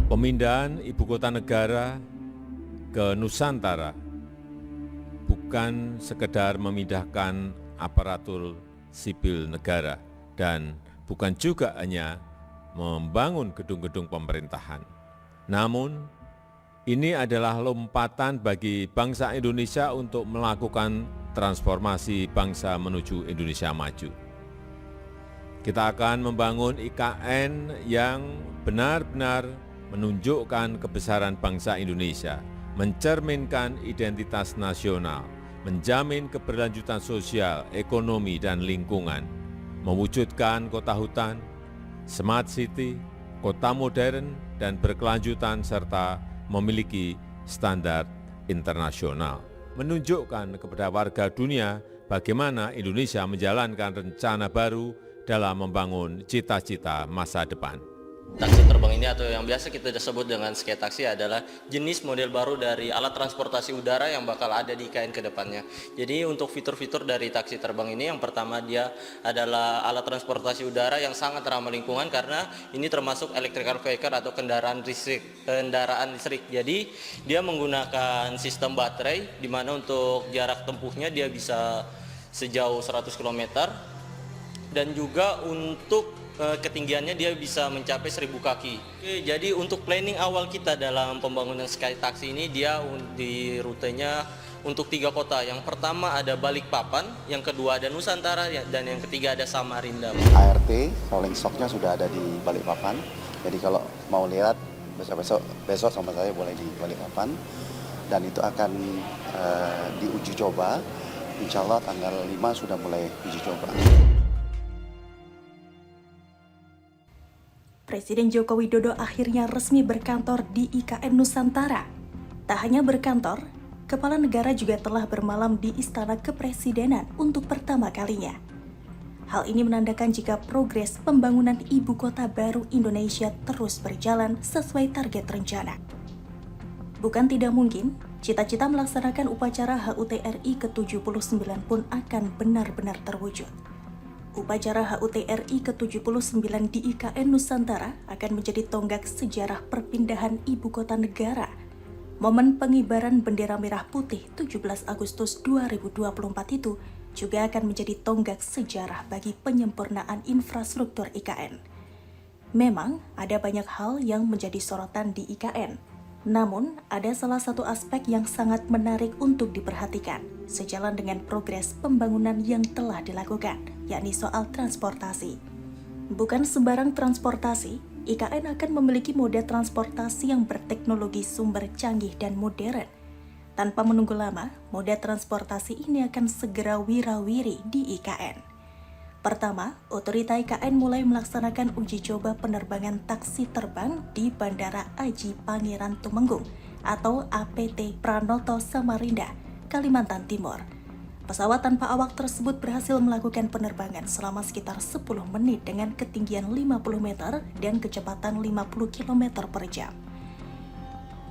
Pemindahan ibu kota negara ke Nusantara bukan sekedar memindahkan aparatur sipil negara dan bukan juga hanya membangun gedung-gedung pemerintahan. Namun, ini adalah lompatan bagi bangsa Indonesia untuk melakukan transformasi bangsa menuju Indonesia maju. Kita akan membangun IKN yang benar-benar menunjukkan kebesaran bangsa Indonesia, mencerminkan identitas nasional, menjamin keberlanjutan sosial, ekonomi, dan lingkungan, mewujudkan kota hutan, smart city, kota modern, dan berkelanjutan, serta memiliki standar internasional. Menunjukkan kepada warga dunia bagaimana Indonesia menjalankan rencana baru dalam membangun cita-cita masa depan. Taksi terbang ini atau yang biasa kita sebut dengan sky taxi adalah jenis model baru dari alat transportasi udara yang bakal ada di IKN ke depannya. Jadi untuk fitur-fitur dari taksi terbang ini, yang pertama dia adalah alat transportasi udara yang sangat ramah lingkungan karena ini termasuk electrical vehicle atau kendaraan listrik. Jadi dia menggunakan sistem baterai di mana untuk jarak tempuhnya dia bisa sejauh 100 km dan juga untuk ketinggiannya dia bisa mencapai 1000 kaki. Oke, jadi untuk planning awal kita dalam pembangunan Sky Taxi ini, dia di rutenya untuk 3 kota. Yang pertama ada Balikpapan, yang kedua ada Nusantara, dan yang ketiga ada Samarinda. ART, rolling stocknya sudah ada di Balikpapan. Jadi kalau mau lihat besok sama saya boleh di Balikpapan. Dan itu akan diuji coba. Insya Allah tanggal 5 sudah mulai uji coba. Presiden Joko Widodo akhirnya resmi berkantor di IKN Nusantara. Tak hanya berkantor, Kepala Negara juga telah bermalam di Istana Kepresidenan untuk pertama kalinya. Hal ini menandakan jika progres pembangunan ibu kota baru Indonesia terus berjalan sesuai target rencana. Bukan tidak mungkin, cita-cita melaksanakan upacara HUT RI ke-79 pun akan benar-benar terwujud. Upacara HUT RI ke-79 di IKN Nusantara akan menjadi tonggak sejarah perpindahan ibu kota negara. Momen pengibaran bendera merah putih 17 Agustus 2024 itu juga akan menjadi tonggak sejarah bagi penyempurnaan infrastruktur IKN. Memang ada banyak hal yang menjadi sorotan di IKN. Namun, ada salah satu aspek yang sangat menarik untuk diperhatikan, sejalan dengan progres pembangunan yang telah dilakukan, yakni soal transportasi. Bukan sembarang transportasi, IKN akan memiliki moda transportasi yang berteknologi sumber canggih dan modern. Tanpa menunggu lama, moda transportasi ini akan segera wirawiri di IKN. Pertama, otorita IKN mulai melaksanakan uji coba penerbangan taksi terbang di Bandara Aji Pangeran Tumenggung atau APT Pranoto Samarinda, Kalimantan Timur. Pesawat tanpa awak tersebut berhasil melakukan penerbangan selama sekitar 10 menit dengan ketinggian 50 meter dan kecepatan 50 km per jam.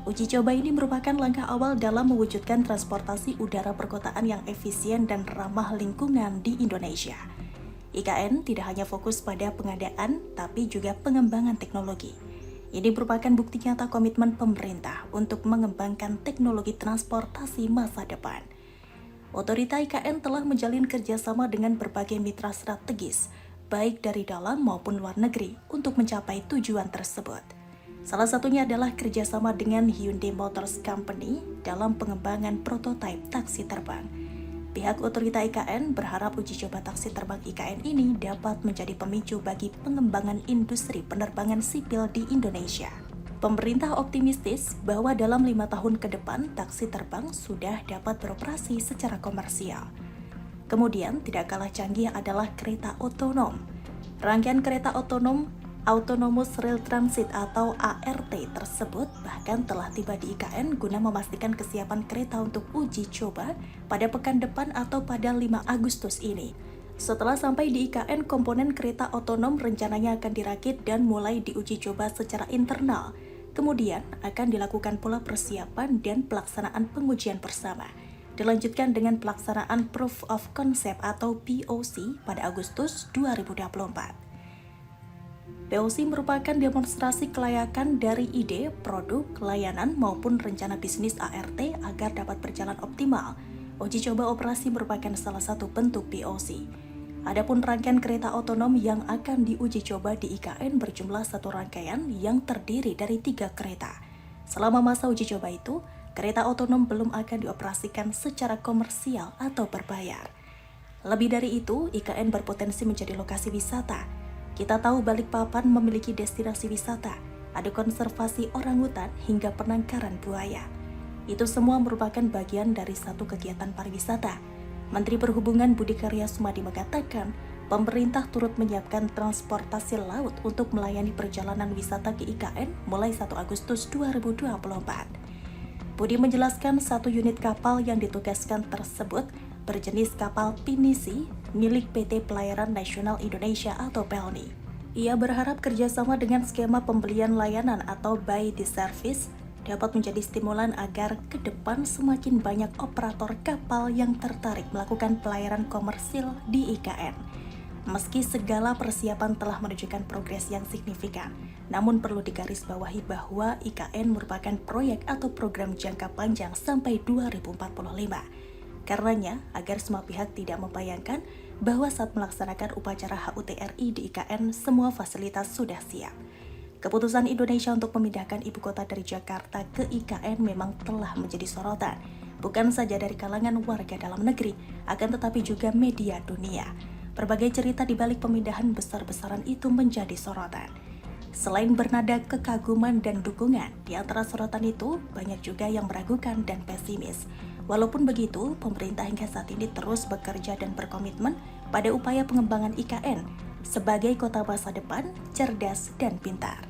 Uji coba ini merupakan langkah awal dalam mewujudkan transportasi udara perkotaan yang efisien dan ramah lingkungan di Indonesia. IKN tidak hanya fokus pada pengadaan, tapi juga pengembangan teknologi. Ini merupakan bukti nyata komitmen pemerintah untuk mengembangkan teknologi transportasi masa depan. Otorita IKN telah menjalin kerjasama dengan berbagai mitra strategis, baik dari dalam maupun luar negeri, untuk mencapai tujuan tersebut. Salah satunya adalah kerjasama dengan Hyundai Motors Company dalam pengembangan prototipe taksi terbang. Pihak otorita IKN berharap uji coba taksi terbang IKN ini dapat menjadi pemicu bagi pengembangan industri penerbangan sipil di Indonesia. Pemerintah optimistis bahwa dalam 5 tahun ke depan taksi terbang sudah dapat beroperasi secara komersial. Kemudian tidak kalah canggih adalah kereta otonom. Rangkaian kereta otonom Autonomous Rail Transit atau ART tersebut bahkan telah tiba di IKN guna memastikan kesiapan kereta untuk uji coba pada pekan depan atau pada 5 Agustus ini. Setelah sampai di IKN, komponen kereta otonom rencananya akan dirakit dan mulai diuji coba secara internal. Kemudian akan dilakukan pula persiapan dan pelaksanaan pengujian bersama. Dilanjutkan dengan pelaksanaan Proof of Concept atau POC pada Agustus 2024. POC merupakan demonstrasi kelayakan dari ide, produk, layanan, maupun rencana bisnis ART agar dapat berjalan optimal. Uji coba operasi merupakan salah satu bentuk POC. Adapun rangkaian kereta otonom yang akan diuji coba di IKN berjumlah satu rangkaian yang terdiri dari 3 kereta. Selama masa uji coba itu, kereta otonom belum akan dioperasikan secara komersial atau berbayar. Lebih dari itu, IKN berpotensi menjadi lokasi wisata. Kita tahu Balikpapan memiliki destinasi wisata, ada konservasi orangutan hingga penangkaran buaya. Itu semua merupakan bagian dari satu kegiatan pariwisata. Menteri Perhubungan Budi Karya Sumadi mengatakan, pemerintah turut menyiapkan transportasi laut untuk melayani perjalanan wisata ke IKN mulai 1 Agustus 2024. Budi menjelaskan 1 unit kapal yang ditugaskan tersebut berjenis kapal pinisi milik PT Pelayaran Nasional Indonesia atau PELNI. Ia berharap kerjasama dengan skema pembelian layanan atau buy the service dapat menjadi stimulan agar ke depan semakin banyak operator kapal yang tertarik melakukan pelayaran komersil di IKN. Meski segala persiapan telah menunjukkan progres yang signifikan, namun perlu digarisbawahi bahwa IKN merupakan proyek atau program jangka panjang sampai 2045. Karenanya, agar semua pihak tidak membayangkan bahwa saat melaksanakan upacara HUT RI di IKN, semua fasilitas sudah siap. Keputusan Indonesia untuk memindahkan ibu kota dari Jakarta ke IKN memang telah menjadi sorotan, bukan saja dari kalangan warga dalam negeri, akan tetapi juga media dunia. Berbagai cerita di balik pemindahan besar-besaran itu menjadi sorotan. Selain bernada kekaguman dan dukungan, di antara sorotan itu banyak juga yang meragukan dan pesimis. Walaupun begitu, pemerintah hingga saat ini terus bekerja dan berkomitmen pada upaya pengembangan IKN sebagai kota masa depan, cerdas, dan pintar.